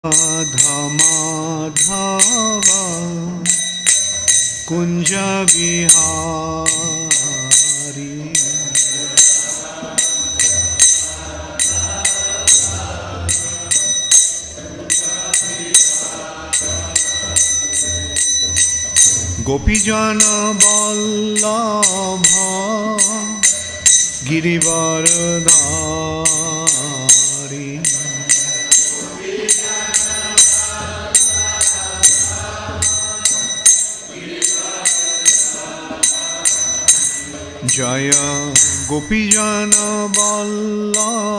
Radha Madhava Kunja Vihari Gopijana Vallabha Girivaradhari Jaya Gopijana Vallabha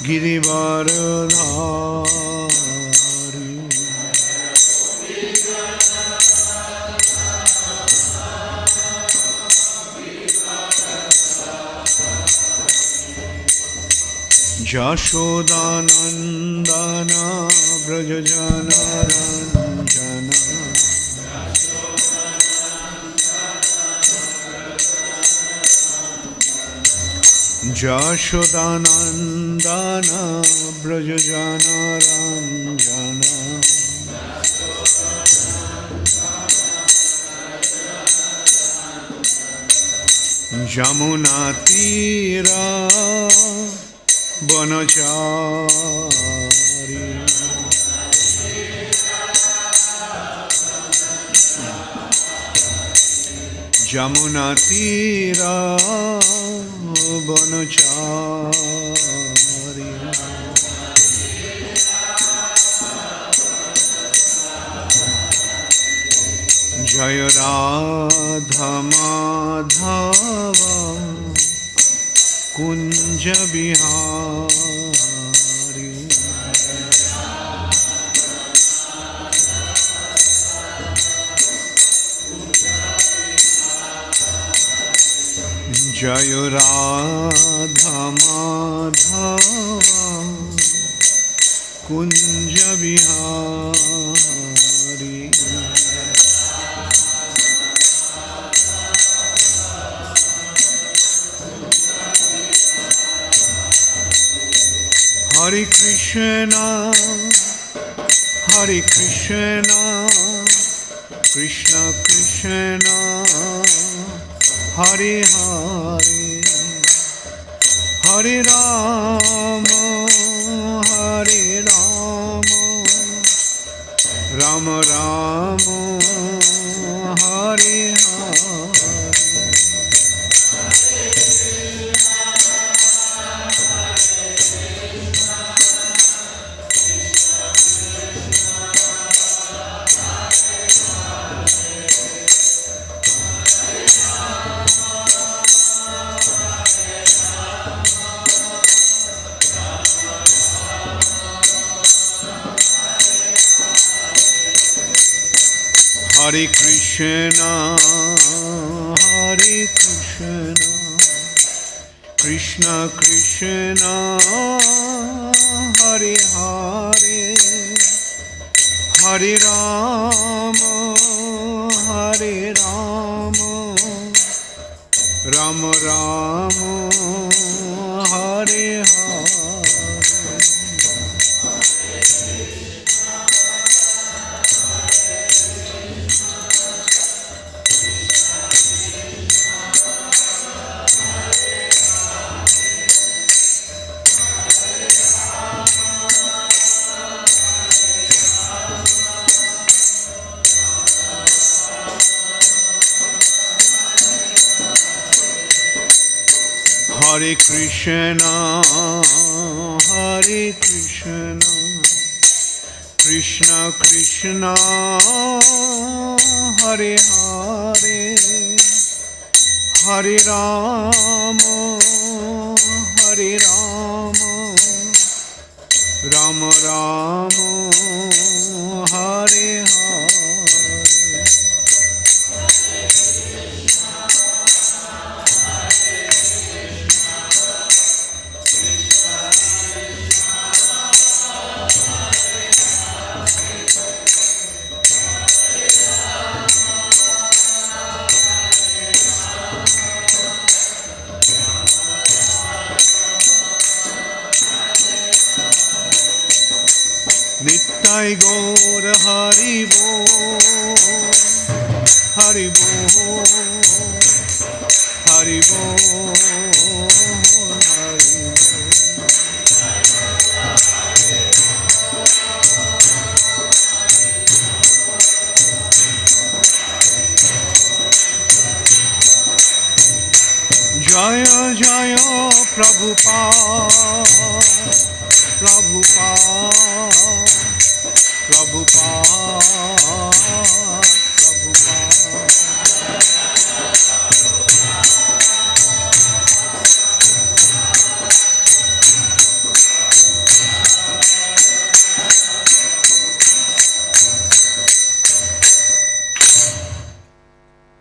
Girivaradhari Jashodanandana Brajajana Ranjana Jashodanandana Brajajana Ranjana Jamuna Tira Banachari Jamuna Tira Banachari Jaya Radha Madhava Kunja Vihari Jaya Radha Madhava Kunja Vihari Hare Krishna, Hare Krishna, Krishna Krishna, Hare Hare, Hare Rama, Hare Rama, Rama Rama, Hare Hare. Hare Krishna, Hare Krishna, Krishna Krishna, Hare Hare, Hare Rama, Hare Rama, Rama Rama, Hare Hare. Hare Krishna, Hare Krishna, Krishna Krishna, Hare Hare, Hare Rama, Hare Rama, Rama Rama, Hare Hare. Nittai Gaur Hari Bol, Hari Bol, Hari Bol, Hari Jaya Jaya Prabhupada, Prabhupada, Prabhupada, Prabhupada.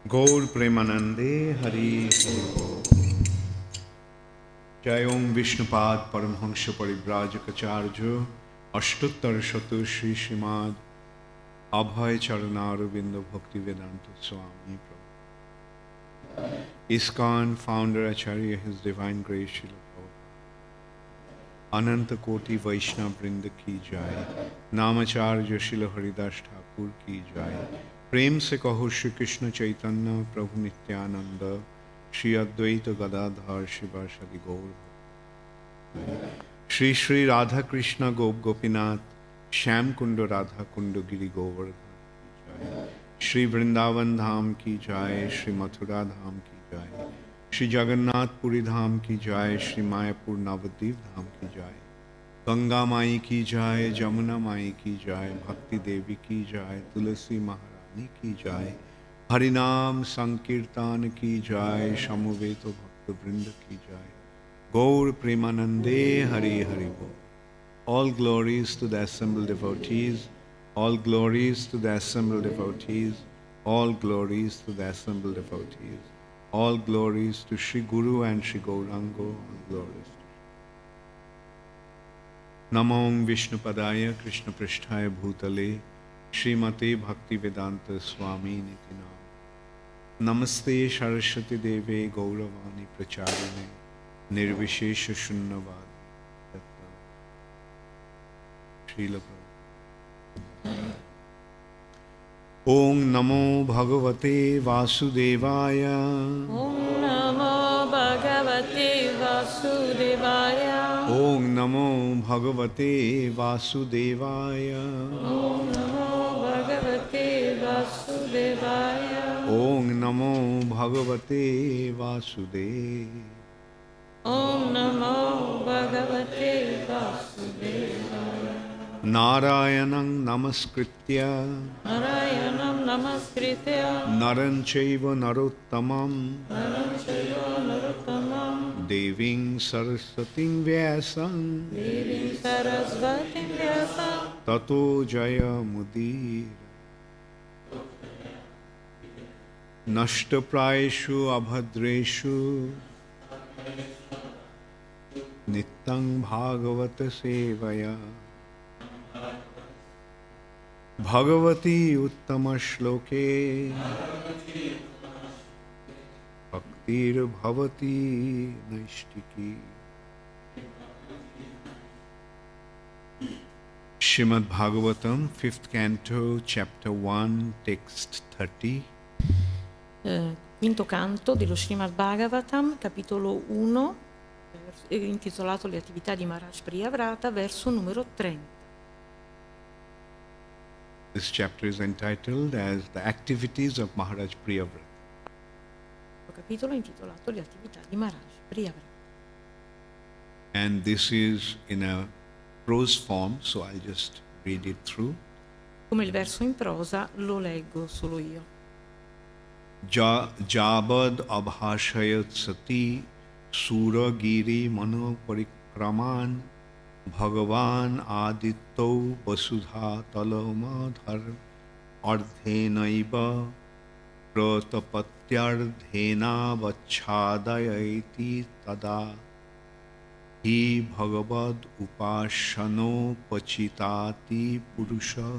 Gaur Premanande Hari Jai Om Vishnupad Paramhansha Parivrajakacarya Ashtuttar Shatu Shri Srimad Abhay Charanaruvinda Bhakti Vedanta Swami Prabhu. ISKCON founder Acharya His Divine Grace Srila Prabhupada. Ananta Koti Vaishnava Vrinda Ki Jai. Namacharya Srila Haridas Thakur Ki Jai. प्रेम से कहो श्री कृष्ण चैतन्य प्रभु नित्यानंद श्री अद्वैत गदाधर शिवासादि गौर श्री श्री राधा कृष्ण गोप गोपीनाथ श्याम कुंड राधा कुंड गिरि गोवर्धन श्री वृंदावन धाम की जाय श्री मथुरा धाम की जाय श्री जगन्नाथपुरी धाम की जाय श्री मायापुर नवद्वीप धाम की जाय गंगा माई की जाय जमुना माई की जाय भक्ति देवी की जाय तुलसी महाराज की जाय हरिनाम संकीर्तन की जाय समवेत भक्त वृंद की जाय गौर प्रेमानंदे हरि हरि बोल. All glories to the assembled devotees, all glories to the assembled devotees, all glories to the assembled devotees, all glories to Sri Guru and Sri Gaurango, all glories to Namo Vishnupadaya Krishna Pristhaya Bhutale Srimate Bhakti Vedanta Swami Nitinam. Namaste Saraswati Deve Gauravani Pracharine Nirvishesha Shunnavad Srila Prabhupada. Om Namo Bhagavate Vasudevaya. Om Namo Bhagavate Vasudevaya. Om Namo Bhagavate Vasudevaya. Om Namo Bhagavate Vasudevaya. Om Namo Bhagavate Vasudevaya. Om Namo Bhagavate Vasudevaya. Narayanam Namaskritya Narayanam Namaskritya Naran Chaiva Narottamam Naram Chaiva Narottamam Deving Saraswatim Vyasam Devim Saraswatim Vyasam Tato Jaya Mudir Nashtaprayeshu Abhadreshu Nityam Bhagavata Sevaya Bhagavati Uttama Shloke Bhaktir Bhavati Naishtiki. Srimad Bhagavatam, 5th canto, chapter 1, text 30. Quinto canto dello Srimad Bhagavatam, capitolo 1, intitolato Le attività di Maharaj Priyavrata, verso numero 30. This chapter is entitled as The Activities of Maharaj Priyavrata. Il capitolo è intitolato Le attività di Maharaj Priyavrata. And this is in a prose form, so I'll just read it through. Come il verso in prosa lo leggo solo io. Jabad abhashayat sati suragiri mano parikraman Bhagavan aditto vasudha talamadhar ardhenaiva pratapatyardhena vachhadayati tada hi bhagavad upashano pachitati purusha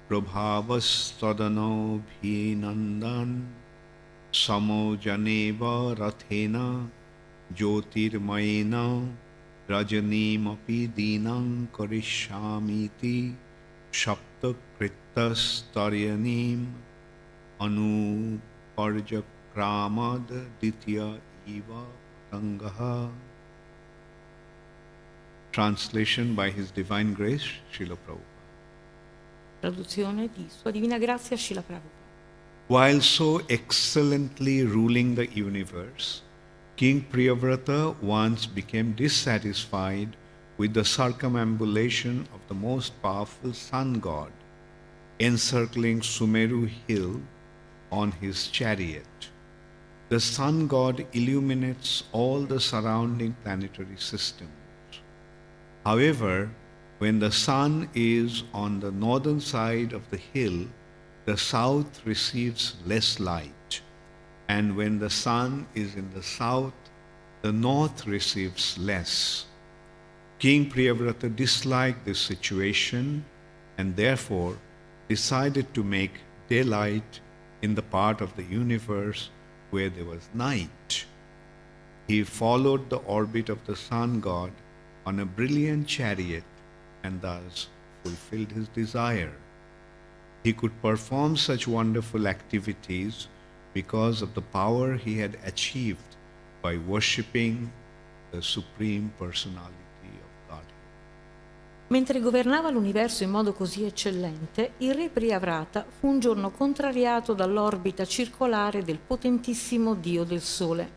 prabhavastadano bhinandan samojaneva rathena jyotirmayena Rajanimapi dinam karishamiti Shapta Kritastaryanim Anuparjakramad Ditya Eva Patangaha. Translation by His Divine Grace, Srila Prabhupada. Traduzione di Sua Divina Grazia Srila Prabhupada. While so excellently ruling the universe, King Priyavrata once became dissatisfied with the circumambulation of the most powerful sun god encircling Sumeru hill on his chariot. The sun god illuminates all the surrounding planetary systems. However, when the sun is on the northern side of the hill, the south receives less light, and when the sun is in the south, the north receives less. King Priyavrata disliked this situation and therefore decided to make daylight in the part of the universe where there was night. He followed the orbit of the sun god on a brilliant chariot and thus fulfilled his desire. He could perform such wonderful activities because of the power he had achieved by worshipping the Supreme Personality of Godhead. Mentre governava l'universo in modo così eccellente, il re Priyavrata fu un giorno contrariato dall'orbita circolare del potentissimo dio del sole.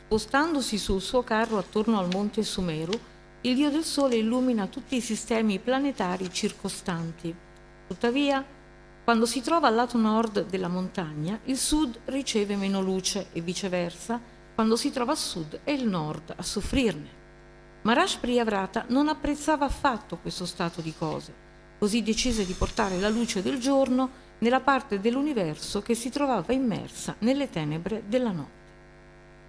Spostandosi sul suo carro attorno al monte Sumeru, il dio del sole illumina tutti i sistemi planetari circostanti. Tuttavia, quando si trova al lato nord della montagna, il sud riceve meno luce e viceversa, quando si trova a sud è il nord a soffrirne. Maharaj Priyavrata non apprezzava affatto questo stato di cose, così decise di portare la luce del giorno nella parte dell'universo che si trovava immersa nelle tenebre della notte.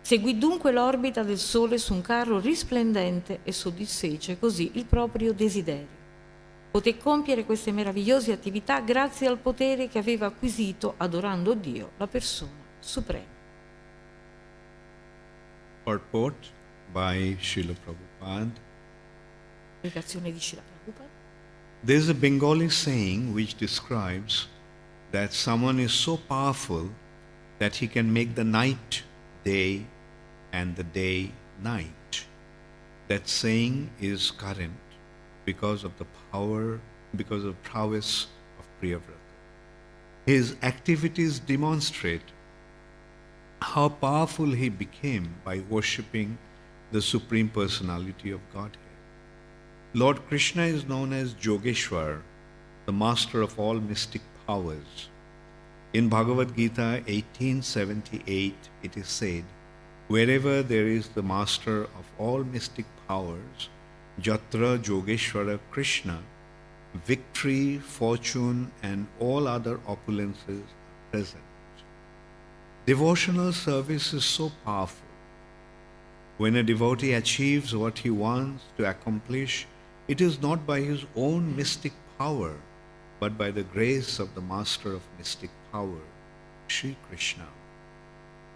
Seguì dunque l'orbita del Sole su un carro risplendente e soddisfece così il proprio desiderio. Poté compiere queste meravigliose attività grazie al potere che aveva acquisito adorando Dio, la persona suprema. Purport by Srila Prabhupada. Spiegazione di Srila Prabhupada. There is a Bengali saying which describes that someone is so powerful that he can make the night day and the day night. That saying is current because of the power, because of prowess of Priyavrata. His activities demonstrate how powerful he became by worshipping the Supreme Personality of Godhead. Lord Krishna is known as Yogeshwar, the master of all mystic powers. In Bhagavad Gita 1878, it is said, wherever there is the master of all mystic powers, Jatra Yogeshwara Krishna, victory, fortune, and all other opulences are present. Devotional service is so powerful. When a devotee achieves what he wants to accomplish, it is not by his own mystic power, but by the grace of the master of mystic power, Sri Krishna.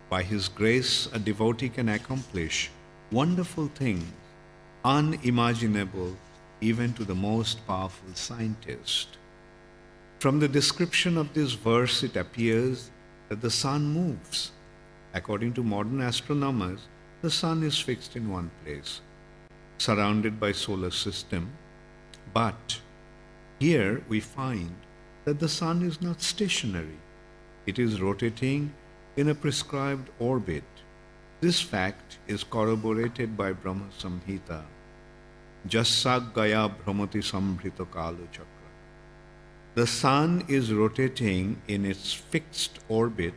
By his grace, a devotee can accomplish wonderful things, unimaginable even to the most powerful scientist. From the description of this verse, it appears that the sun moves. According to modern astronomers, the sun is fixed in one place, surrounded by solar system. But here we find that the sun is not stationary. It is rotating in a prescribed orbit. This fact is corroborated by Brahma Samhita. Jassag Gaya Brahmati Sambhrita Kalu Chakra. The sun is rotating in its fixed orbit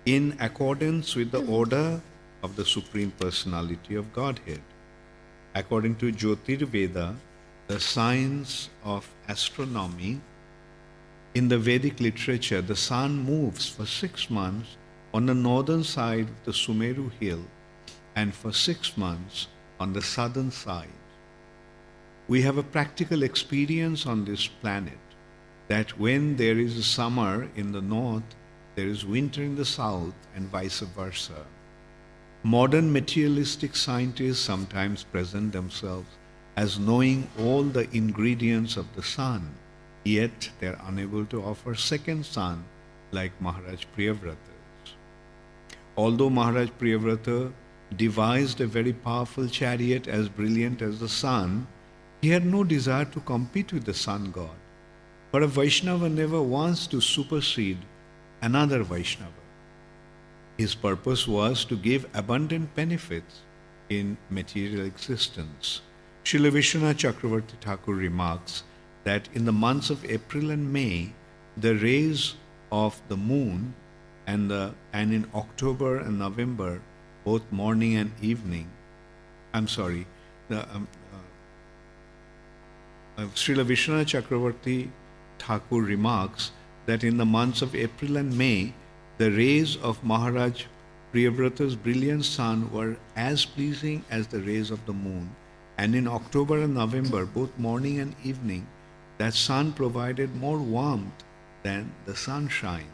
in accordance with the order of the Supreme Personality of Godhead. According to Jyotirveda, the science of astronomy, in the Vedic literature, the sun moves for 6 months on the northern side of the Sumeru hill and for 6 months on the southern side. We have a practical experience on this planet that when there is a summer in the north, there is winter in the south and vice versa. Modern materialistic scientists sometimes present themselves as knowing all the ingredients of the sun, yet they are unable to offer second son like Maharaj Priyavrata. Although Maharaj Priyavrata devised a very powerful chariot as brilliant as the sun, he had no desire to compete with the sun god. For a Vaishnava never wants to supersede another Vaishnava. His purpose was to give abundant benefits in material existence. Srila Vishwanath Chakravarti Thakur remarks that in the months of April and May, the rays of the moon and in October and November, both morning and evening, Srila Vishwanath Chakravarti Thakur remarks that in the months of April and May, the rays of Maharaj Priyavrata's brilliant sun were as pleasing as the rays of the moon. And in October and November, both morning and evening, that sun provided more warmth than the sunshine.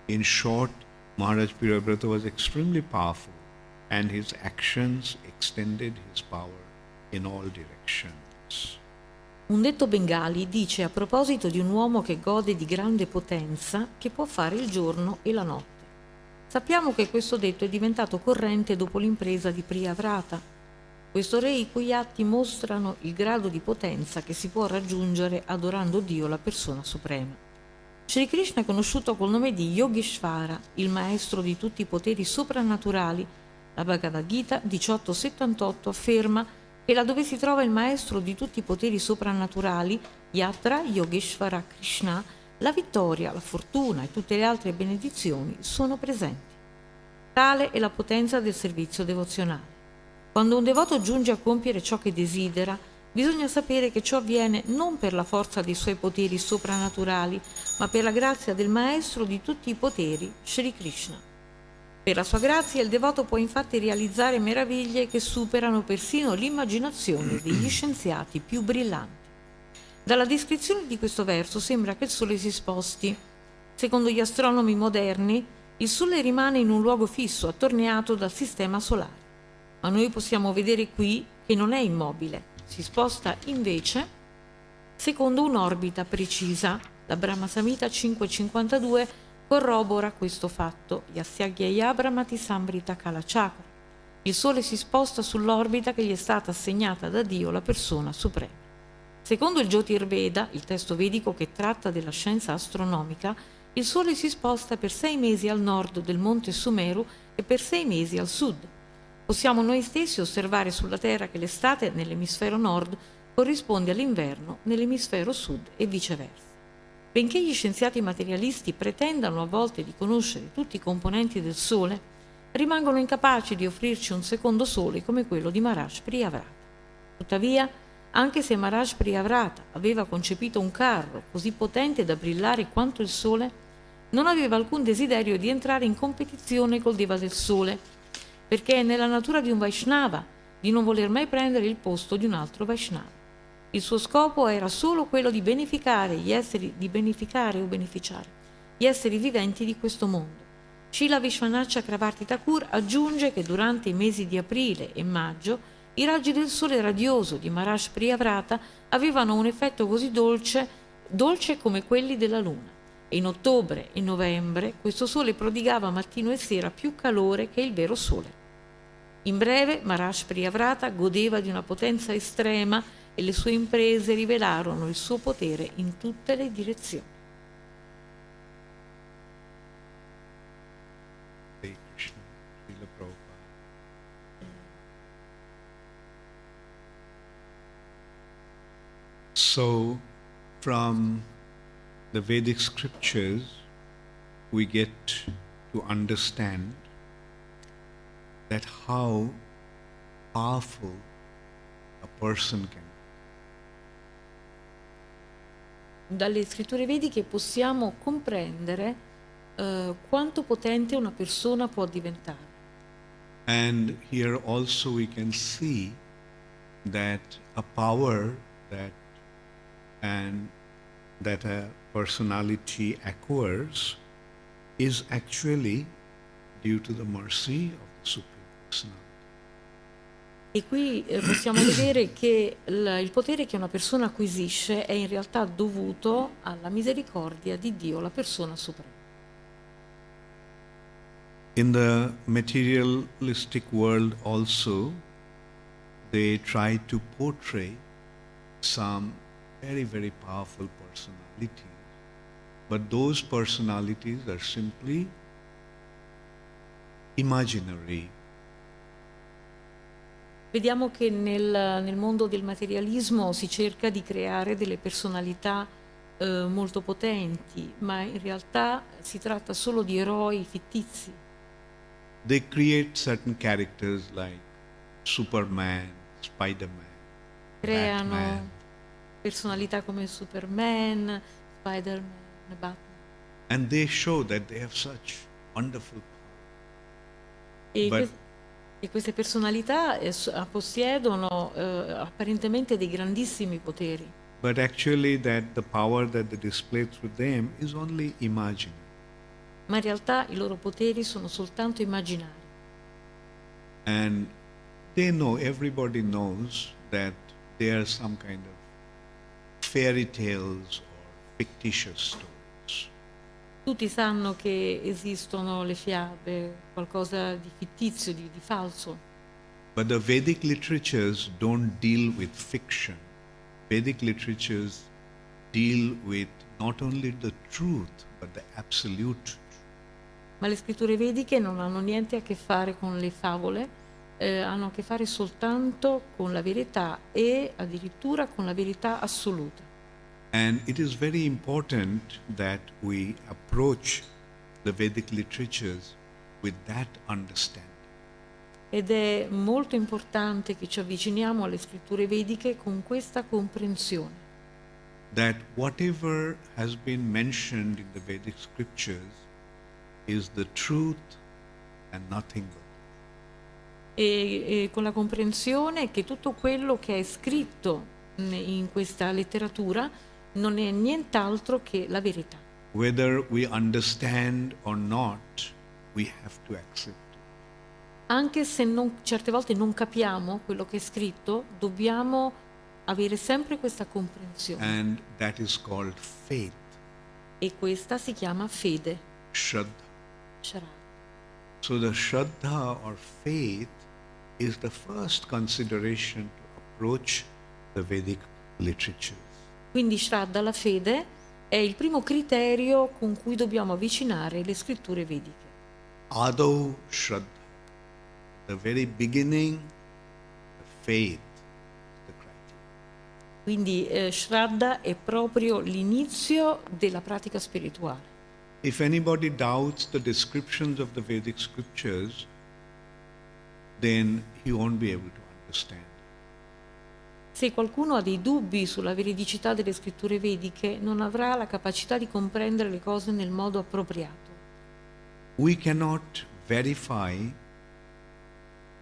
In short, Maharaj Priyavrata was extremely powerful, and his actions extended his power in all directions. Un detto bengali dice a proposito di un uomo che gode di grande potenza che può fare il giorno e la notte. Sappiamo che questo detto è diventato corrente dopo l'impresa di Priyavrata, questo re i cui atti mostrano il grado di potenza che si può raggiungere adorando Dio, la persona suprema. Sri Krishna è conosciuto col nome di Yogeshvara, il maestro di tutti i poteri soprannaturali. La Bhagavad Gita 18.78 afferma che là dove si trova il maestro di tutti i poteri soprannaturali, Yatra Yogeshvara Krishna, la vittoria, la fortuna e tutte le altre benedizioni sono presenti. Tale è la potenza del servizio devozionale. Quando un devoto giunge a compiere ciò che desidera, bisogna sapere che ciò avviene non per la forza dei suoi poteri soprannaturali, ma per la grazia del maestro di tutti i poteri, Sri Krishna. Per la sua grazia il devoto può infatti realizzare meraviglie che superano persino l'immaginazione degli scienziati più brillanti. Dalla descrizione di questo verso sembra che il Sole si sposti. Secondo gli astronomi moderni, il Sole rimane in un luogo fisso, attorniato dal sistema solare. Ma noi possiamo vedere qui che non è immobile, si sposta invece secondo un'orbita precisa. La Brahma Samhita 5.52 corrobora questo fatto. Yasyagya Brahmati Sambrita Kala Chakra. Il Sole si sposta sull'orbita che gli è stata assegnata da Dio, la persona suprema. Secondo il Jyotirveda, il testo vedico che tratta della scienza astronomica, il Sole si sposta per 6 mesi al nord del monte Sumeru e per 6 mesi al sud. Possiamo noi stessi osservare sulla Terra che l'estate nell'emisfero nord corrisponde all'inverno nell'emisfero sud e viceversa. Benché gli scienziati materialisti pretendano a volte di conoscere tutti i componenti del Sole, rimangono incapaci di offrirci un secondo Sole come quello di Maharaj Priyavrata. Tuttavia, anche se Maharaj Priyavrata aveva concepito un carro così potente da brillare quanto il Sole, non aveva alcun desiderio di entrare in competizione col Deva del Sole, perché è nella natura di un Vaishnava di non voler mai prendere il posto di un altro Vaishnava. Il suo scopo era solo quello di beneficare gli esseri viventi di questo mondo. Srila Vishwanath Chakravarti Thakur aggiunge che durante i mesi di aprile e maggio i raggi del sole radioso di Maharaj Priyavrata avevano un effetto così dolce come quelli della luna, e in ottobre e novembre questo sole prodigava mattino e sera più calore che il vero sole. In breve, Maharaj Priyavrata godeva di una potenza estrema e le sue imprese rivelarono il suo potere in tutte le direzioni. So, from the Vedic scriptures, we get to understand that how powerful a person can be. Dalle scritture vediche possiamo comprendere quanto potente una persona può diventare. And here also we can see that a power that a personality acquires is actually due to the mercy of the Supreme Personality. E qui possiamo vedere che il potere che una persona acquisisce è in realtà dovuto alla misericordia di Dio, la persona suprema. In the materialistic world also, they try to portray some very, very powerful personalities. But those personalities are simply imaginary. Vediamo che nel mondo del materialismo si cerca di creare delle personalità molto potenti, ma in realtà si tratta solo di eroi fittizi. They create certain characters like Superman, Spider-Man, Creano Batman, personalità come Superman, Spider-Man, Batman. and they show that they have such wonderful E, power. But e queste personalità possiedono apparentemente dei grandissimi poteri, but actually that the power that they display through them is only imaginary. ma in realtà i loro poteri sono soltanto immaginari. And they know, everybody knows that they are some kind of fairy tales or fictitious stories. Tutti sanno che esistono le fiabe, qualcosa di fittizio, di falso, But the Vedic literatures don't deal with fiction. Vedic literatures deal with not only the truth, but the absolute. ma le scritture vediche non hanno niente a che fare con le favole, hanno a che fare soltanto con la verità e addirittura con la verità assoluta. And it is very important that we approach the Vedic literatures with that understanding. Ed è molto importante che ci avviciniamo alle scritture vediche con questa comprensione, That whatever has been mentioned in the Vedic scriptures is the truth and nothing but. e con la comprensione che tutto quello che è scritto in questa letteratura non è nient'altro che la verità. Whether we understand or not, we have to accept it. Anche se certe volte non capiamo quello che è scritto, dobbiamo avere sempre questa comprensione. And that is called faith, E questa si chiama fede. Shraddha. Shraddha. So the Shraddha or faith is the first consideration to approach the Vedic literatures. Quindi Shraddha, la fede, è il primo criterio con cui dobbiamo avvicinare le scritture vediche. Adau Shraddha, the very beginning, the faith is the criteria. Quindi Shraddha è proprio l'inizio della pratica spirituale. If anybody doubts the descriptions of the Vedic scriptures, then he won't be able to understand. Se qualcuno ha dei dubbi sulla veridicità delle scritture vediche, non avrà la capacità di comprendere le cose nel modo appropriato. We cannot verify,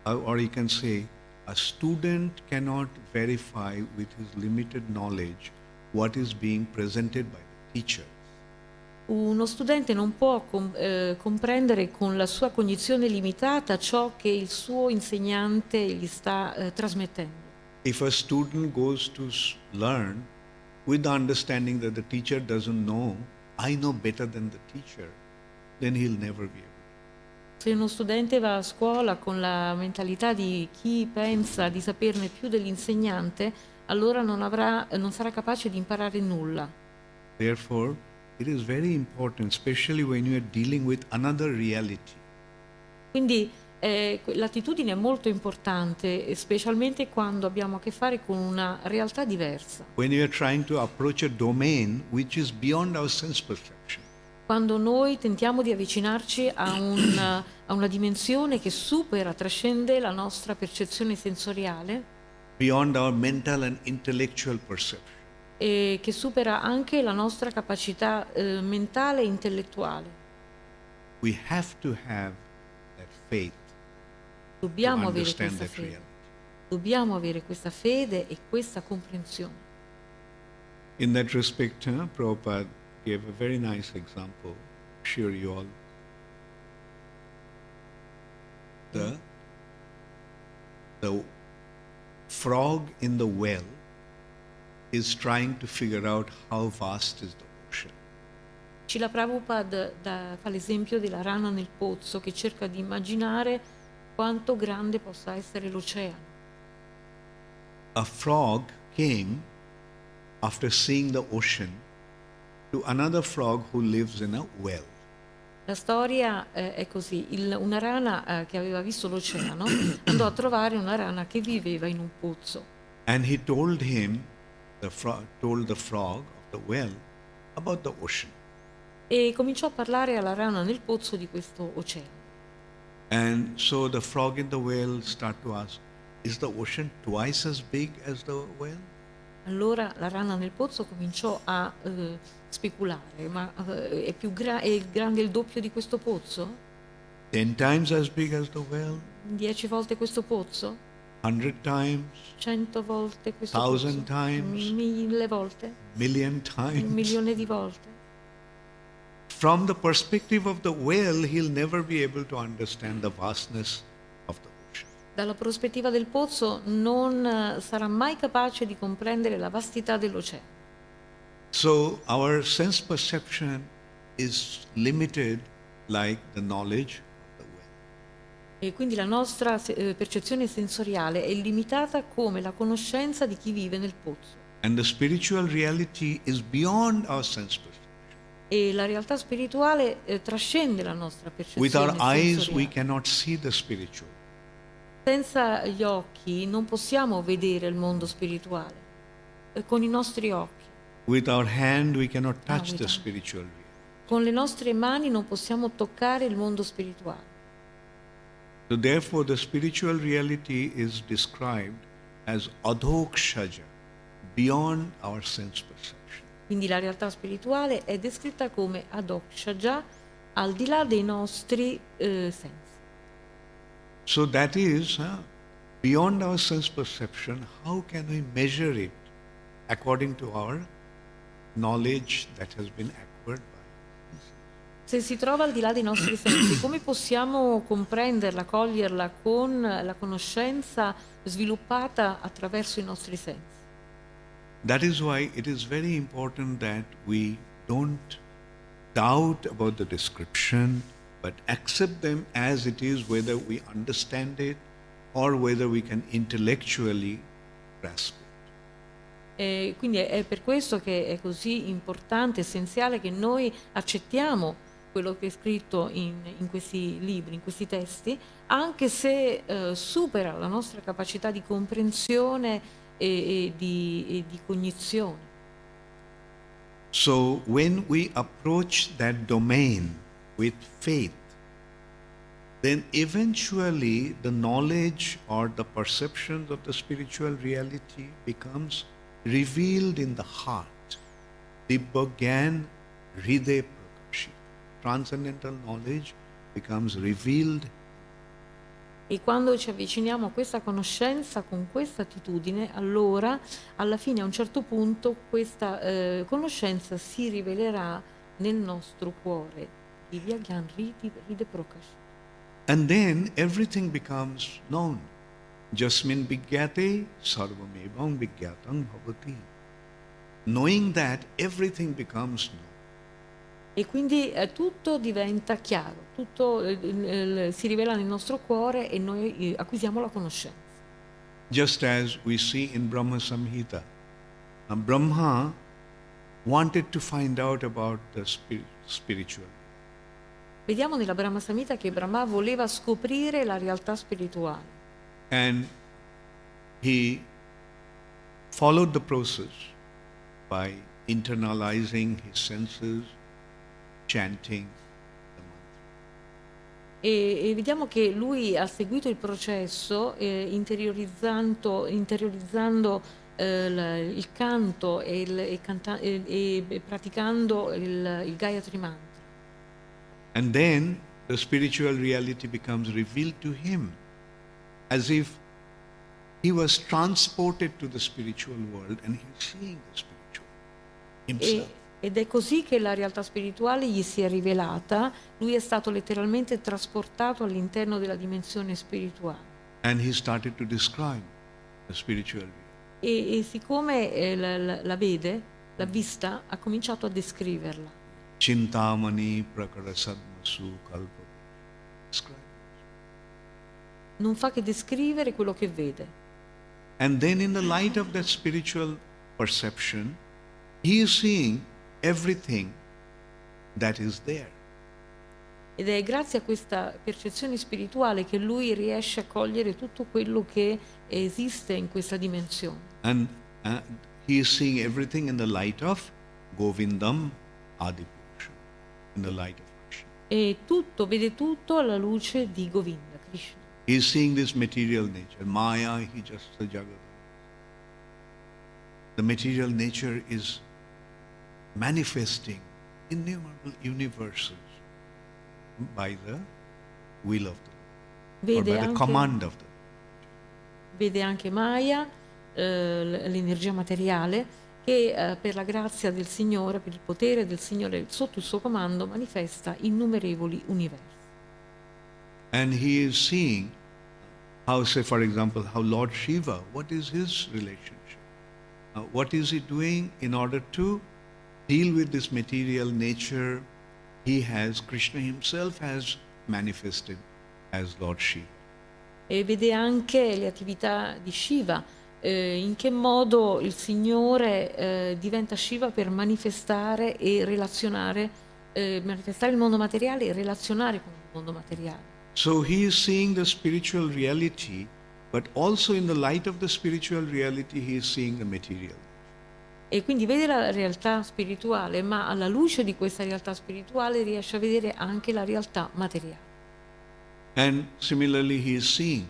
or you can say, a student cannot verify with his limited knowledge what is being presented by the teacher. Uno studente non può comprendere con la sua cognizione limitata ciò che il suo insegnante gli sta trasmettendo. If a student goes to learn with the understanding that the teacher doesn't know, I know better than the teacher, then he'll never be able to. Se uno studente va a scuola con la mentalità di chi pensa di saperne più dell'insegnante, allora non sarà capace di imparare nulla. Therefore, it is very important, especially when you are dealing with another reality. Quindi l'attitudine è molto importante, specialmente quando abbiamo a che fare con una realtà diversa. When you are trying to approach a domain which is beyond our sense perception. Quando noi tentiamo di avvicinarci a una dimensione che supera, trascende la nostra percezione sensoriale, Beyond our mental and intellectual perception. e che supera anche la nostra capacità mentale e intellettuale. We have to have that faith to Dobbiamo avere understand questa that fede. reality. Dobbiamo avere questa fede e questa comprensione. In that respect, Prabhupada gave a very nice example. I'm sure you all. The frog in the well is trying to figure out how vast is the ocean. Srila Prabhupada fa l'esempio della rana nel pozzo che cerca di immaginare quanto grande possa essere l'oceano. A frog came after seeing the ocean to another frog who lives in a well. La storia è così: una rana che aveva visto l'oceano andò a trovare una rana che viveva in un pozzo. And he told him, told the frog of the well about the ocean. E cominciò a parlare alla rana nel pozzo di questo oceano. And so the frog in the well started to ask, is the ocean twice as big as the well? Allora la rana nel pozzo cominciò a speculare: ma è grande il doppio di questo pozzo? 10 times as big as the well? 10 volte questo pozzo? 100 times? 100 volte questo 1,000 pozzo? times? 1000 volte? Million 1 times? milione di volte? From the perspective of the well, he'll never be able to understand the vastness of the ocean. Dalla prospettiva del pozzo non sarà mai capace di comprendere la vastità dell'oceano. So our sense perception is limited like the knowledge of the well. E quindi la nostra percezione sensoriale è limitata come la conoscenza di chi vive nel pozzo. And the spiritual reality is beyond our sense perception. E la realtà spirituale trascende la nostra With percezione our eyes, we sensoriale. cannot see the spiritual. Senza gli occhi non possiamo vedere il mondo spirituale. Con i nostri occhi. With our hand, we cannot touch with the our- spiritual reality. Con le nostre mani non possiamo toccare il mondo spirituale. So therefore, the spiritual reality is described as adhokshaja, beyond our sense perception. Quindi la realtà spirituale è descritta come adokshaja, al di là dei nostri sensi. So that is beyond our sense perception. How can we measure it according to our knowledge that has been acquired by us? Se si trova al di là dei nostri sensi, come possiamo comprenderla, coglierla con la conoscenza sviluppata attraverso i nostri sensi? That is why it is very important that we don't doubt about the description, but accept them as it is, whether we understand it or whether we can intellectually grasp it. E quindi è per questo che è così importante, essenziale che noi accettiamo quello che è scritto in questi libri, in questi testi, anche se supera la nostra capacità di comprensione e di cognizione. So when we approach that domain with faith, then eventually the knowledge or the perceptions of the spiritual reality becomes revealed in the heart. Dibba Gyan Hriday Prakashi. Transcendental knowledge becomes revealed. E quando ci avviciniamo a questa conoscenza con questa attitudine, allora alla fine a un certo punto questa conoscenza si rivelerà nel nostro cuore. Divya Gyan Hriday Prakash. And then everything becomes known. Jasmin Vigyate Sarvamevam Vigyatam Bhavati. Knowing that, everything becomes known. E quindi tutto diventa chiaro, tutto si rivela nel nostro cuore e noi acquisiamo la conoscenza. Just as we see in Brahma Samhita, Brahma wanted to find out about the spiritual. Vediamo nella Brahma Samhita che Brahma voleva scoprire la realtà spirituale. And he followed the process by internalizing his senses, chanting the mantra. E vediamo che lui ha seguito il processo interiorizzando il canto e praticando il Gayatri Mantra. And then the spiritual reality becomes revealed to him as if he was transported to the spiritual world and he's seeing the spiritual himself. Ed è così che la realtà spirituale gli si è rivelata, lui è stato letteralmente trasportato all'interno della dimensione spirituale. And he started to describe the spiritual reality. E siccome la vede, l'ha vista, ha cominciato a descriverla. Chintamani prakara sadmasu kalpa. Describe. Non fa che descrivere quello che vede. And then in the light of that spiritual perception, he is seeing everything that is there. Ed è grazie a questa percezione spirituale che lui riesce a cogliere tutto quello che esiste in questa dimensione. And he is seeing everything in the light of Govindam Adipurusha, in the light of Krishna. E vede tutto alla luce di Govinda, Krishna. He is seeing this material nature. Maya hi jasta jagat. The material nature is manifesting innumerable universes by the will of the Lord, or by the command of the Lord. Vede anche Maya, l'energia materiale, che per la grazia del Signore, per il potere del Signore sotto il suo comando, manifesta innumerevoli universi. And he is seeing how, say for example, how Lord Shiva, what is his relationship? What is he doing in order to deal with this material nature? Krishna himself has manifested as Lord Shiva. E vede anche le attività di Shiva, in che modo il Signore diventa Shiva per manifestare e relazionare, manifestare il mondo materiale e relazionare con il mondo materiale. So he is seeing the spiritual reality, but also in the light of the spiritual reality he is seeing the material. E quindi vede la realtà spirituale, ma alla luce di questa realtà spirituale riesce a vedere anche la realtà materiale. And similarly he is seeing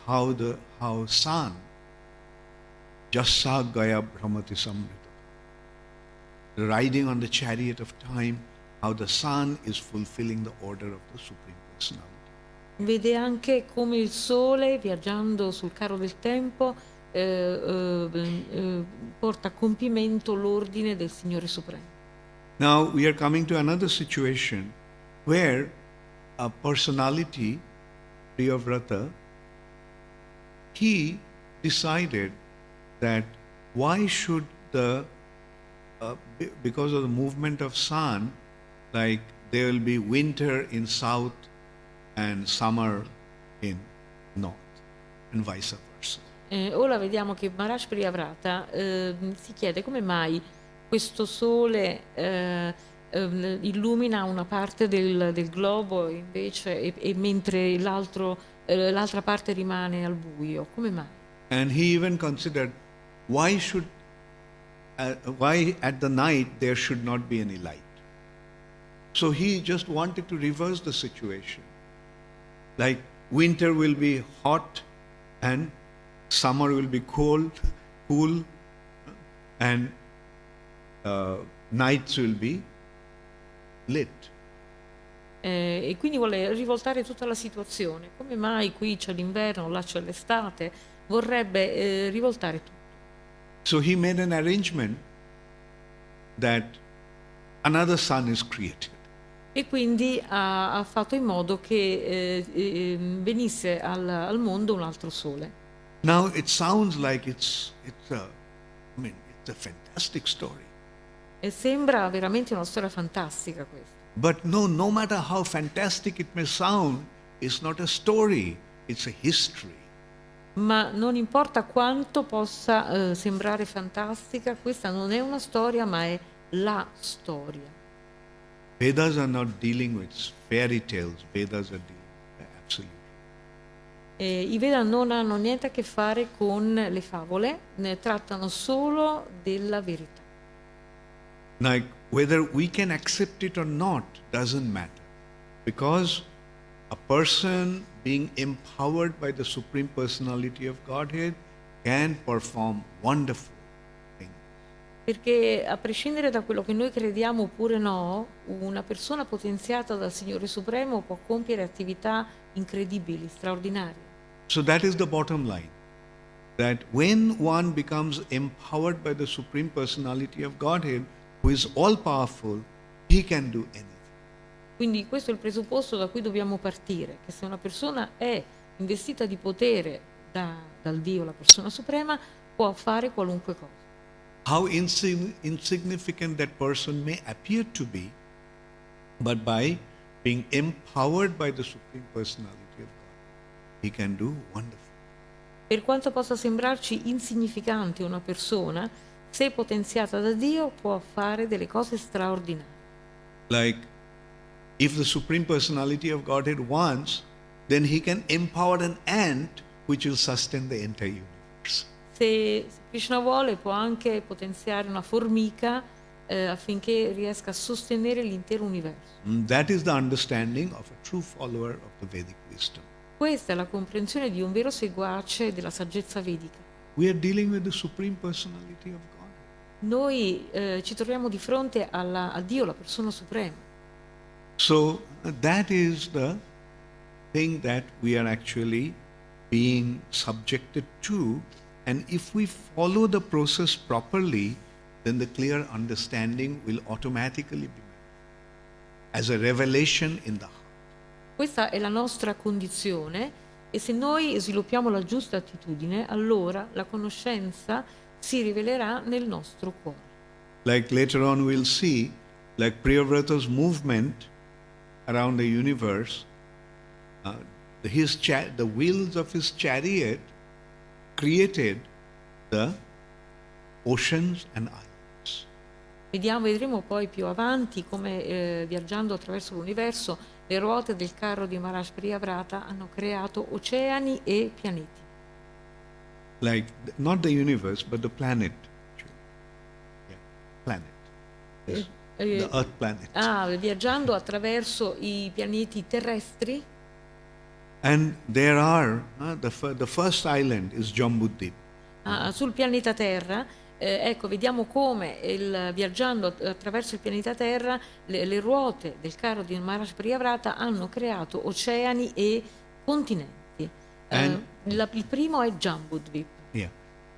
how sun jassa gaya brahmati samrita, riding on the chariot of time, how the sun is fulfilling the order of the Supreme Personality. Vede anche come il sole, viaggiando sul carro del tempo, porta a compimento l'ordine del Signore Supremo. Now we are coming to another situation where a personality, Priyavrata, he decided that why should because of the movement of sun, like there will be winter in south and summer in north, and vice versa. Ora vediamo che Maharaj Priyavrata si chiede come mai questo sole illumina una parte del globo invece e mentre l'altra parte rimane al buio. Come mai? And he even considered why at the night there should not be any light. So he just wanted to reverse the situation. Like winter will be hot and summer will be cool, and nights will be lit. E quindi vuole rivoltare tutta la situazione. Come mai qui c'è l'inverno, là c'è l'estate? Vorrebbe rivoltare tutto. So he made an arrangement that another sun is created. E quindi ha fatto in modo che venisse al mondo un altro sole. Now it sounds like it's a fantastic story. E sembra veramente una storia fantastica questa. But no matter how fantastic it may sound, it's not a story, it's a history. Ma non importa quanto possa sembrare fantastica, questa non è una storia, ma è la storia. Vedas are not dealing with fairy tales, Vedas are dealing with absolute. I Veda non hanno niente a che fare con le favole, ne trattano solo della verità. Like whether we can accept it or not doesn't matter, because a person being empowered by the Supreme Personality of Godhead can perform wonderful things. Perché a prescindere da quello che noi crediamo oppure no, una persona potenziata dal Signore Supremo può compiere attività incredibili, straordinarie. So that is the bottom line, that when one becomes empowered by the Supreme Personality of Godhead, who is all-powerful, he can do anything. Quindi questo è il presupposto da cui dobbiamo partire, che se una persona è investita di potere dal Dio, la persona suprema, può fare qualunque cosa. How insignificant that person may appear to be, but by being empowered by the Supreme Personality of God, he can do wonderful. Per quanto possa sembrarci insignificante una persona, se potenziata da Dio può fare delle cose straordinarie. Like, if the Supreme Personality of Godhead wants, then he can empower an ant which will sustain the entire universe. Se Krishna vuole, può anche potenziare una formica affinché riesca a sostenere l'intero universo. That is the understanding of a true follower of the Vedic wisdom. Questa è la comprensione di un vero seguace della saggezza vedica. We are dealing with the Supreme Personality of God. Noi ci troviamo di fronte a Dio, la persona suprema. So that is the thing that we are actually being subjected to, and if we follow the process properly, then the clear understanding will automatically be as a revelation in the heart. Questa è la nostra condizione e se noi sviluppiamo la giusta attitudine, allora la conoscenza si rivelerà nel nostro cuore. Like later on we'll see, like Priyavrata's movement around the universe, the wheels of his chariot created the oceans and islands. Vedremo poi più avanti come viaggiando attraverso l'universo le ruote del carro di Maharaj Priyavrata hanno creato oceani e pianeti. Like, not the universe, but the planet. Yeah, planet. Yes. The Earth planet. Viaggiando attraverso i pianeti terrestri. And there are, the first island is Jambudvip. Sul pianeta Terra, ecco, vediamo come viaggiando attraverso il pianeta Terra, le ruote del carro di Maharaj Priyavrata hanno creato oceani e continenti. Il primo è Jambudvip. Yeah.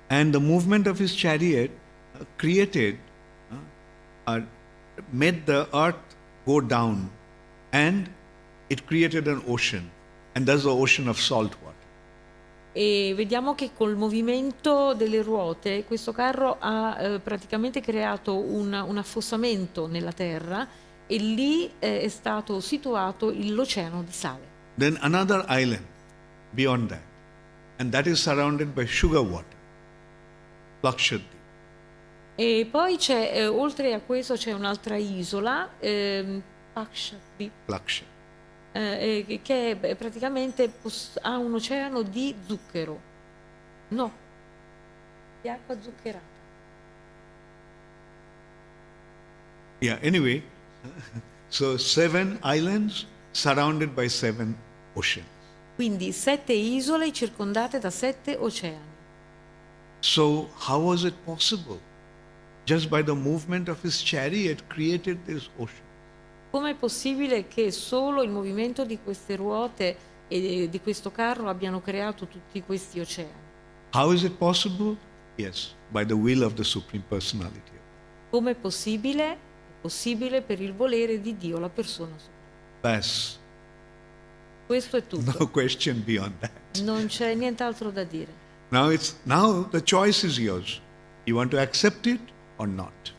And the movement of his chariot created, made the earth go down, and it created an ocean, and that's the ocean of salt water. E vediamo che col movimento delle ruote questo carro ha praticamente creato un affossamento nella terra e lì è stato situato l'oceano di sale. Then another island beyond that, and that is surrounded by sugar water, Lakshadweep. E poi c'è, oltre a questo, c'è un'altra isola, Laksha. Che praticamente ha un oceano di zucchero. No, di acqua zuccherata. Yeah, anyway, so 7 islands surrounded by 7 oceans. Quindi 7 isole circondate da 7 oceani. So how was it possible? Just by the movement of his chariot created this ocean. Com'è possibile che solo il movimento di queste ruote e di questo carro abbiano creato tutti questi oceani? How is it possible? Yes, by the will of the Supreme Personality. Com'è possibile? È possibile per il volere di Dio, la persona suprema. Bas. Questo è tutto. No question beyond that. Non c'è nient'altro da dire. Now the choice is yours. You want to accept it or not?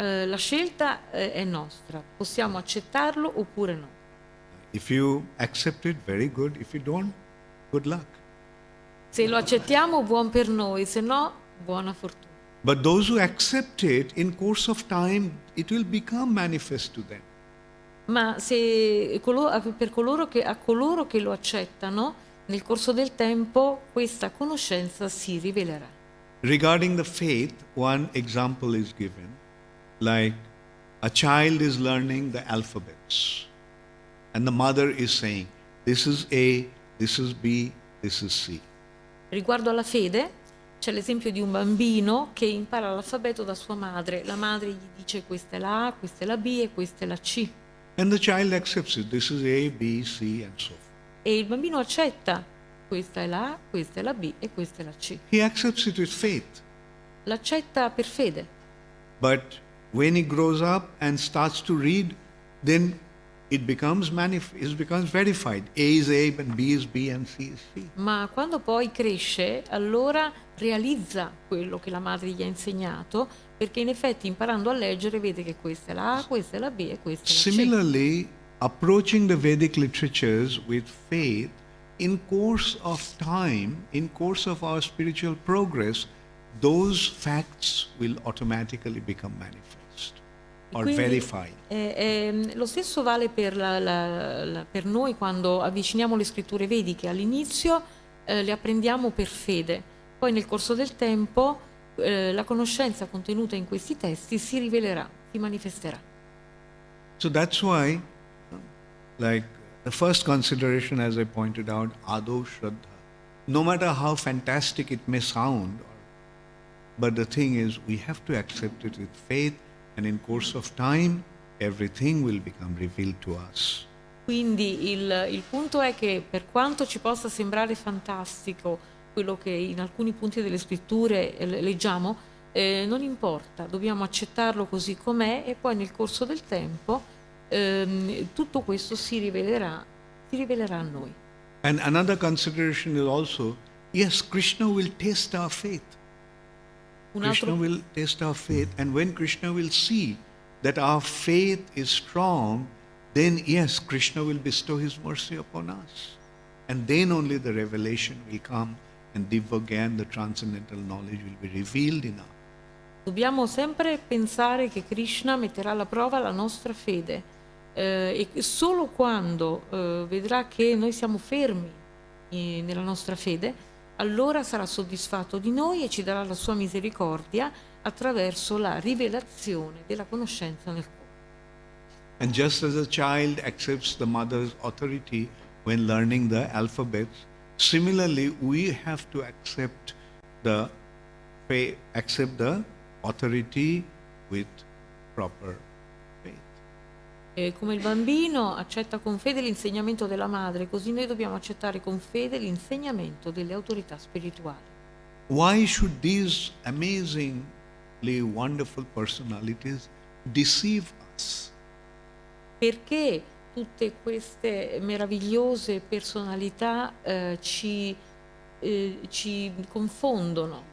La scelta è nostra, possiamo accettarlo oppure no. If you accept it, very good. If you don't, good luck. Se lo accettiamo, buon per noi, se no, buona fortuna. But those who accept it, in course of time, it will become manifest to them. Ma per coloro che lo accettano, nel corso del tempo, questa conoscenza si rivelerà. Regarding the faith, one example is given. Like a child is learning the alphabets, and the mother is saying, this is A, this is B, this is C. Riguardo alla fede, c'è l'esempio di un bambino che impara l'alfabeto da sua madre. La madre gli dice questa è la A, questa è la B e questa è la C. And the child accepts it. This is A, B, C, and so forth. E il bambino accetta. Questa è la A, questa è la B e questa è la C. He accepts it with faith. L'accetta per fede. But when he grows up and starts to read, then it becomes verified. A is A, and B is B, and C is C. Ma quando poi cresce, allora realizza quello che la madre gli ha insegnato, perché in effetti imparando a leggere vede che questa è la A, questa è la B e questa è la C. Similarly, approaching the Vedic literatures with faith, in course of time, in course of our spiritual progress, those facts will automatically become manifest or Quindi, verified. lo stesso vale per, per noi quando avviciniamo le scritture vediche. All'inizio le apprendiamo per fede, poi nel corso del tempo la conoscenza contenuta in questi testi si rivelerà, si manifesterà. So that's why, like the first consideration, as I pointed out, Ado Shraddha. No matter how fantastic it may sound, but the thing is, we have to accept it with faith, and in course of time, everything will become revealed to us. Quindi il punto è che per quanto ci possa sembrare fantastico quello che in alcuni punti delle scritture leggiamo, non importa, dobbiamo accettarlo così com'è e poi nel corso del tempo tutto questo si rivelerà a noi. And another consideration is also, yes, Krishna will test our faith. Krishna will test our faith, and when Krishna will see that our faith is strong, then yes, Krishna will bestow his mercy upon us. And then only the revelation will come, and Divya Gyan, the transcendental knowledge, will be revealed in us. Dobbiamo sempre pensare che Krishna metterà alla prova la nostra fede e solo quando vedrà che noi siamo fermi nella nostra fede, allora sarà soddisfatto di noi e ci darà la sua misericordia attraverso la rivelazione della conoscenza nel cuore. And just as a child accepts the mother's authority when learning the alphabets, similarly we have to accept the authority with proper faith. E come il bambino accetta con fede l'insegnamento della madre, così noi dobbiamo accettare con fede l'insegnamento delle autorità spirituali. Why should these amazingly wonderful personalities deceive us? Perché tutte queste meravigliose personalità ci confondono?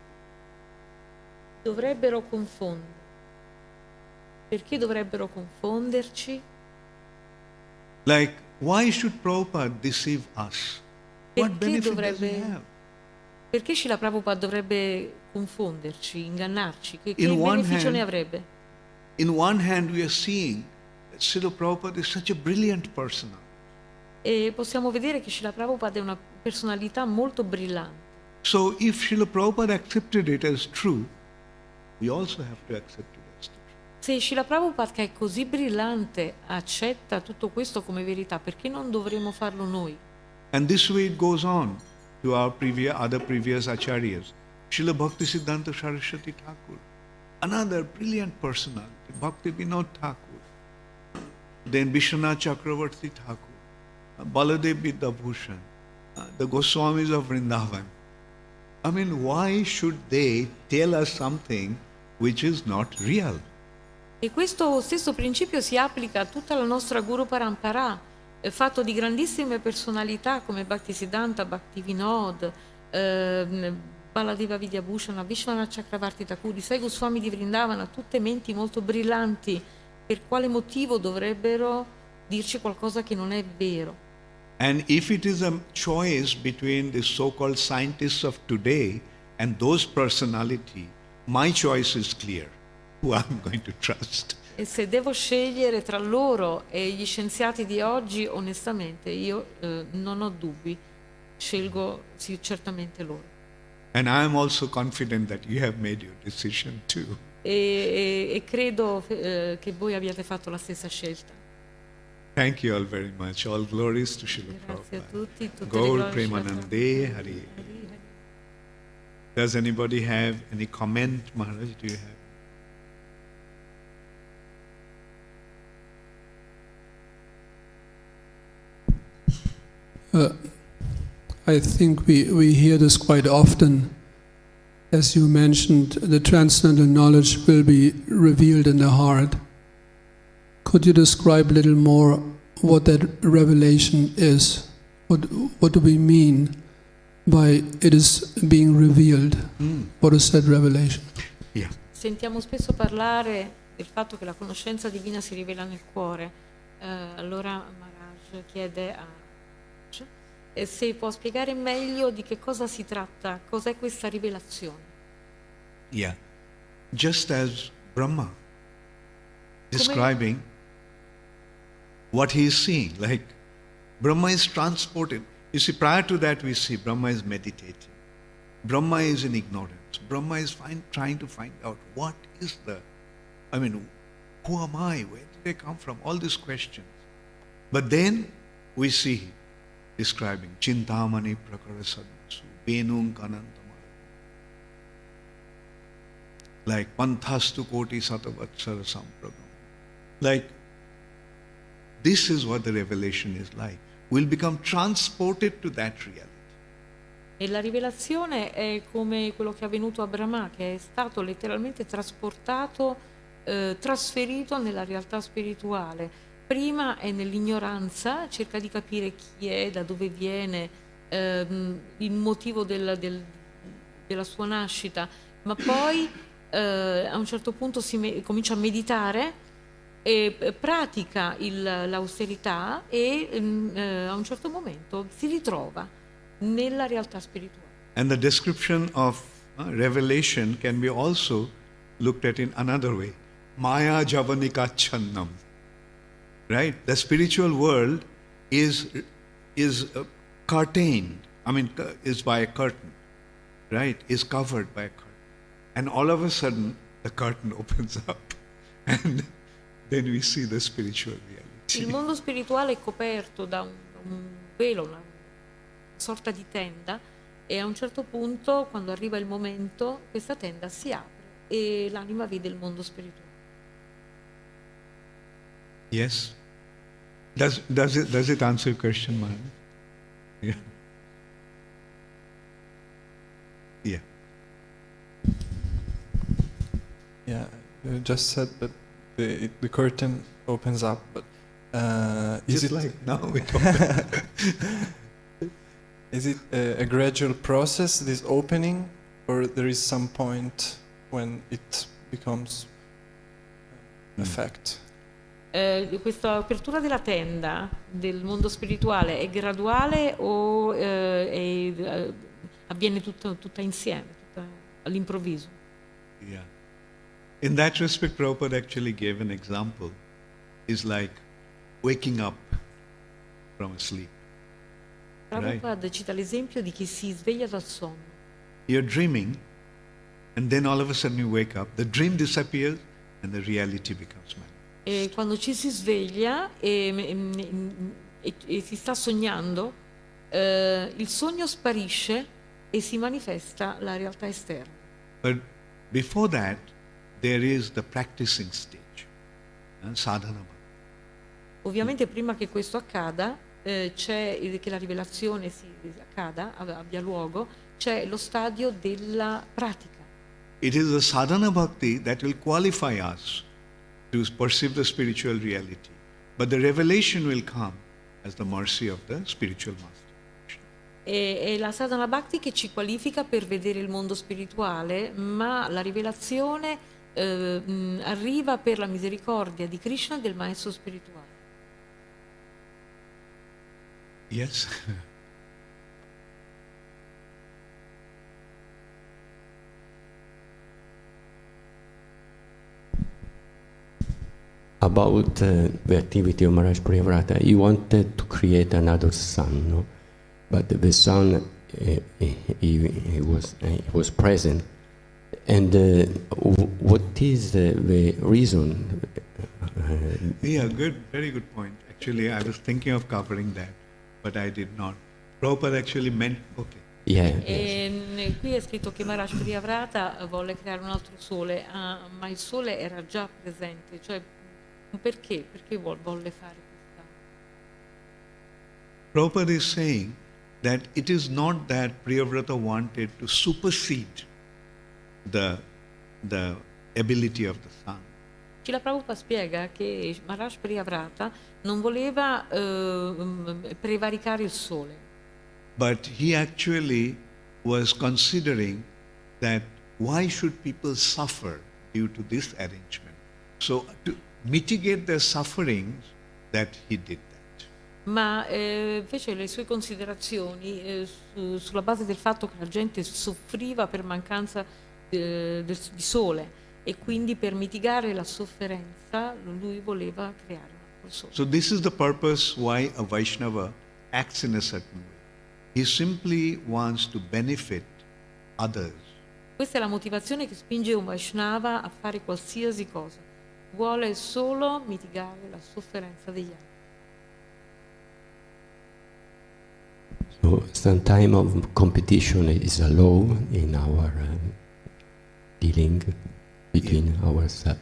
Dovrebbero confondere. Perché dovrebbero confonderci? Like, why should Prabhupada deceive us? What benefit does he have? Perché Srila Prabhupada dovrebbe confonderci, ingannarci? Che beneficio ne avrebbe? In one hand we are seeing that Srila Prabhupada is such a brilliant personality. E possiamo vedere che Srila Prabhupada è una personalità molto brillante. So if Srila Prabhupada accepted it as true, we also have to accept it as true. Se Srila Prabhupada, che è così brillante, accetta tutto questo come verità, perché non dovremmo farlo noi? And this way it goes on to our other previous acharyas. Srila Bhaktisiddhanta Saraswati Thakur, another brilliant personality, Bhakti Vinod Thakur, then Vishwanath Chakravarti Thakur, Baladev Vidyabhushan, the Goswamis of Vrindavan. I mean, why should they tell us something which is not real? E questo stesso principio si applica a tutta la nostra Guru Parampara, fatto di grandissime personalità come Bhaktisiddhanta, Bhaktivinod, Baladeva Vidyabhushan, Vishwanath Chakravarti Thakur, i 6 Goswami di Vrindavana, tutte menti molto brillanti. Per quale motivo dovrebbero dirci qualcosa che non è vero? And if it is a choice between the so-called scientists of today and those personality, my choice is clear. Who I'm going to trust. E se devo scegliere tra loro e gli scienziati di oggi, onestamente io non ho dubbi, scelgo sì, certamente loro. And I am also confident that you have made your decision too. E credo che voi abbiate fatto la stessa scelta. Thank you all very much. All glories to Srila Grazie a Prabhupada. tutti. Tutte le Gaur glorie a Srila Premanande Prabhupada. Hari. Does anybody have any comment, Maharaj? Do you have? I think we hear this quite often. As you mentioned, the transcendental knowledge will be revealed in the heart. Could you describe a little more what that revelation is. What do we mean by it is being revealed? What is that revelation? Yeah. Sentiamo spesso parlare del fatto che la conoscenza divina si rivela nel cuore. Allora Maharaj chiede a se può spiegare meglio di che cosa si tratta, cos'è questa rivelazione. Yeah. Just as Brahma describing what he is seeing, like Brahma is transported. You see, prior to that we see Brahma is meditating. Brahma is in ignorance. Brahma is trying to find out what is who am I? Where did I come from? All these questions. But then we see describing Chintamani Prakara Sadhusu, Venung Kanantamara. Like Panthastu Koti Satavatsara Sampragam. Like, this is what the revelation is like. We'll become transported to that reality. E la rivelazione è come quello che è avvenuto a Brahma, che è stato letteralmente trasportato, trasferito nella realtà spirituale. Prima è nell'ignoranza, cerca di capire chi è, da dove viene, il motivo della sua nascita, ma poi a un certo punto comincia a meditare e pratica l'austerità e a un certo momento si ritrova nella realtà spirituale. And the description of revelation can be also looked at in another way. Maya Javanika Channam. Right? The spiritual world is curtained. Is by a curtain. Right? Is covered by a curtain. And all of a sudden, the curtain opens up. And then we see the spiritual reality. Il mondo spirituale è coperto da un velo, una sorta di tenda, e a un certo punto, quando arriva il momento, questa tenda si apre e l'anima vede il mondo spirituale. Yes. Does it answer your question, Maharaj? Yeah. Yeah. Yeah, you just said that the curtain opens up, but is Just it like now it opens. is it a gradual process, this opening, or there is some point when it becomes a fact? Questa apertura della tenda del mondo spirituale è graduale o avviene tutta insieme, all'improvviso? Yeah. In that respect, Prabhupada actually gave an example. It's like waking up from a sleep. Prabhupada cita l'esempio di chi si sveglia dal sonno. You're dreaming, and then all of a sudden you wake up. The dream disappears, and the reality becomes manifest. E quando ci si sveglia e si sta sognando, il sogno sparisce e si manifesta la realtà esterna. But before that, there is the practicing stage, sadhana. Ovviamente prima che questo accada, che la rivelazione abbia luogo, c'è lo stadio della pratica. It is the sadhana bhakti that will qualify us to perceive the spiritual reality. But the revelation will come as the mercy of the spiritual master. È la sadhana bhakti che ci qualifica per vedere il mondo spirituale, ma la rivelazione arriva per la misericordia di Krishna e del maestro spirituale. Yes. About the activity of Maharaj Priyavrata, he wanted to create another son, no? But the son he was present. And what is the reason? Yeah, very good point. Actually, I was thinking of covering that, but I did not. Prabhupada actually meant, okay. Yeah. Qui è scritto che Maharaj Priyavrata volle creare un altro sole, ma il sole era già presente, cioè perché? Perché volle fare questa? Prabhupada is saying that it is not that Priyavrata wanted to supersede the ability of the sun. Srila Prabhupada spiega che Maharaj Priyavrata non voleva prevaricare il sole, but he actually was considering that why should people suffer due to this arrangement? So to mitigate their sufferings, that he did that. ma fece le sue considerazioni sulla base del fatto che la gente soffriva per mancanza di sole e quindi per mitigare la sofferenza lui voleva creare un sole. So this is the purpose why a Vaishnava acts in a certain way. He simply wants to benefit others. Questa è la motivazione che spinge un Vaishnava a fare qualsiasi cosa. Vuole solo mitigare la sofferenza degli altri. So some time of competition is a law in our dealing between ourselves.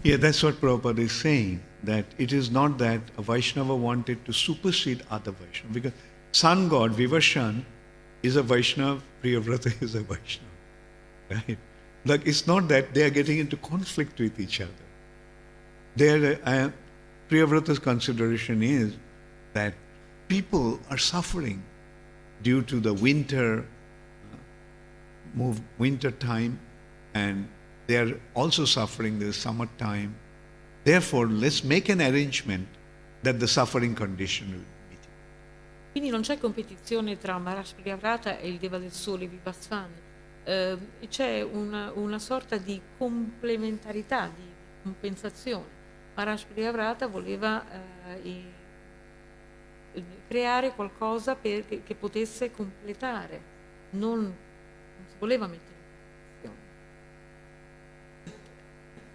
Yeah, that's what Prabhupada is saying, that it is not that a Vaishnava wanted to supersede other Vaishnava, because Sun God, Vivashan, is a Vaishnava, Priyavrata is a Vaishnava, right? Like, it's not that they are getting into conflict with each other. Priyavrata's consideration is that people are suffering due to the winter time, and they are also suffering the summer time. Therefore, let's make an arrangement that the suffering condition will be mitigated. Quindi non c'è competizione tra Maharaj Priyavrata e il Deva del Sole, Vivasvan. C'è una sorta di complementarità, di compensazione. Maharaj Priyavrata voleva creare qualcosa che potesse completare, non si voleva mettere in competizione.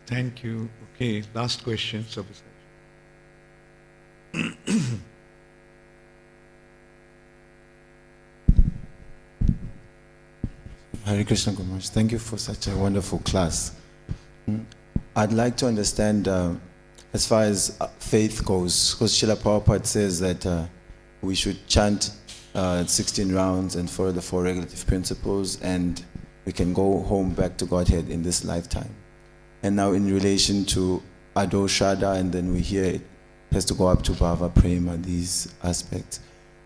Thank you. Okay, last question, Sabasaj. Hare Krishna Gurumaharaj, thank you for such a wonderful class. I'd like to understand as far as faith goes, because Srila Prabhupada says that we should chant 16 rounds and follow the 4 regulative principles, and we can go home back to Godhead in this lifetime. And now in relation to Ado Shraddha, and then we hear it has to go up to Bhava Prema, these aspects.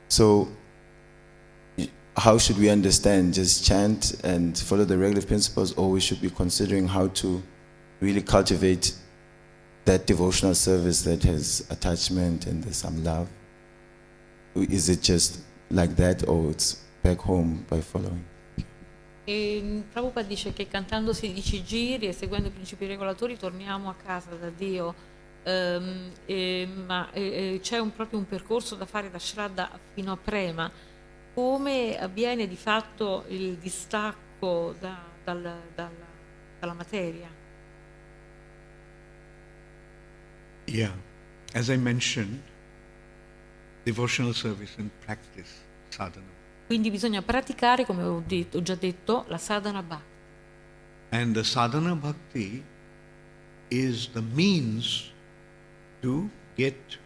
So how should we understand? Just chant and follow the regulative principles, or we should be considering how to really cultivate that devotional service that has attachment and there's some love? Is it just like that, or it's back home by following? E Prabhupada dice che cantando 16 giri e seguendo i principi regolatori torniamo a casa da Dio, ma c'è proprio un percorso da fare da Shraddha fino a Prema. Come avviene di fatto il distacco dalla materia? Yeah, as I mentioned, devotional service and practice, sadhana. Quindi bisogna praticare, come ho già detto, la sadhana bhakti. And the sadhana bhakti is the means to get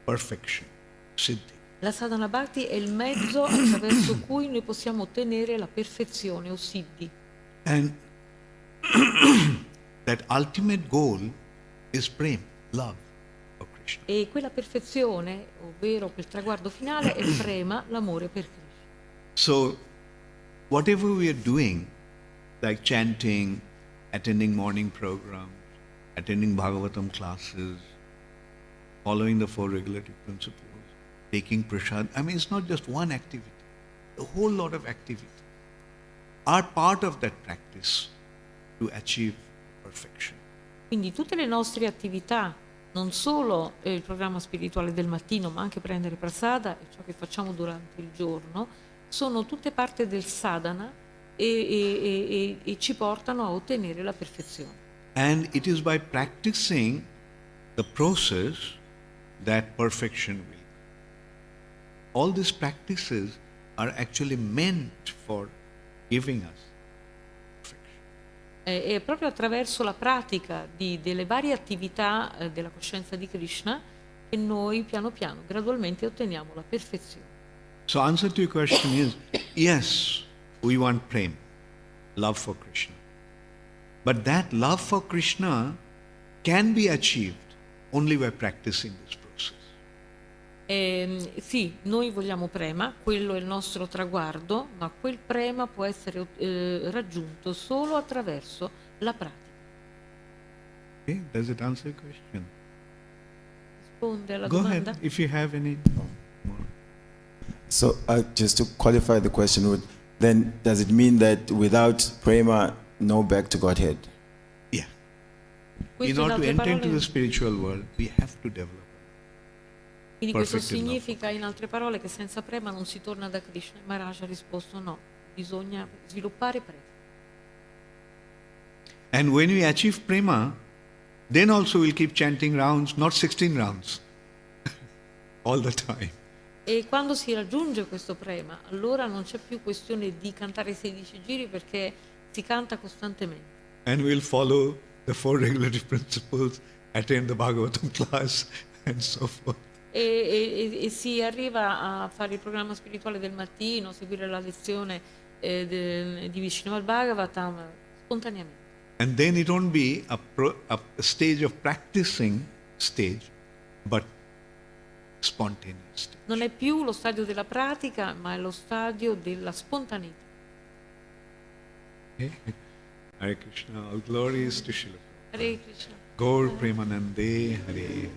perfection, siddhi. La sadhana bhakti è il mezzo attraverso cui noi possiamo ottenere la perfezione o siddhi. And that ultimate goal is prem, love for Krishna. E quella perfezione, ovvero quel traguardo finale, è prema, l'amore per Krishna. So, whatever we are doing, like chanting, attending morning programs, attending Bhagavatam classes, following the 4 regulative principles, taking prasad, I mean, it's not just one activity. A whole lot of activities are part of that practice to achieve perfection. Quindi tutte le nostre attività, non solo il programma spirituale del mattino, ma anche prendere prasada e ciò che facciamo durante il giorno, sono tutte parte del sadhana e ci portano a ottenere la perfezione. And it is by practicing the process that perfection will come. All these practices are actually meant for giving us perfection. È proprio attraverso la pratica delle varie attività della coscienza di Krishna che noi piano piano, gradualmente otteniamo la perfezione. So answer to your question is, yes, we want prem, love for Krishna. But that love for Krishna can be achieved only by practicing this process. Sì, noi vogliamo prema, quello è il nostro traguardo, ma quel prema può essere raggiunto solo attraverso la pratica. Okay, does it answer your question? Risponde alla Go domanda? ahead if you have any more. So, just to qualify the question, then does it mean that without prema, no back to Godhead? Yeah. Questo In order to altre enter into parole- the spiritual world, we have to develop. Quindi questo perfect in love. significa, in altre parole, che senza prema non si torna da Krishna. E Maharaj ha risposto no, bisogna sviluppare prema. And when we achieve prema, then also we'll keep chanting rounds, not 16 rounds, all the time. E quando si raggiunge questo prema, allora non c'è più questione di cantare 16 giri perché si canta costantemente. And we'll follow the 4 regulative principles, attend the Bhagavatam class, and so forth. E si arriva a fare il programma spirituale del mattino, seguire la lezione di Srimad Bhagavatam spontaneamente. And then it won't be a stage of practicing stage, but spontaneous stage. Non è più lo stadio della pratica, ma è lo stadio della spontaneità. Okay? Hare Krishna, all glories to Srila Hare Krishna. Gaur Premanande Hare.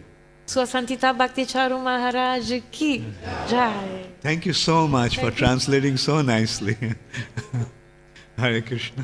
Sua Santità Bhakti Charu Maharaj Ki Jai. Thank you so much for translating so nicely. Hare Krishna.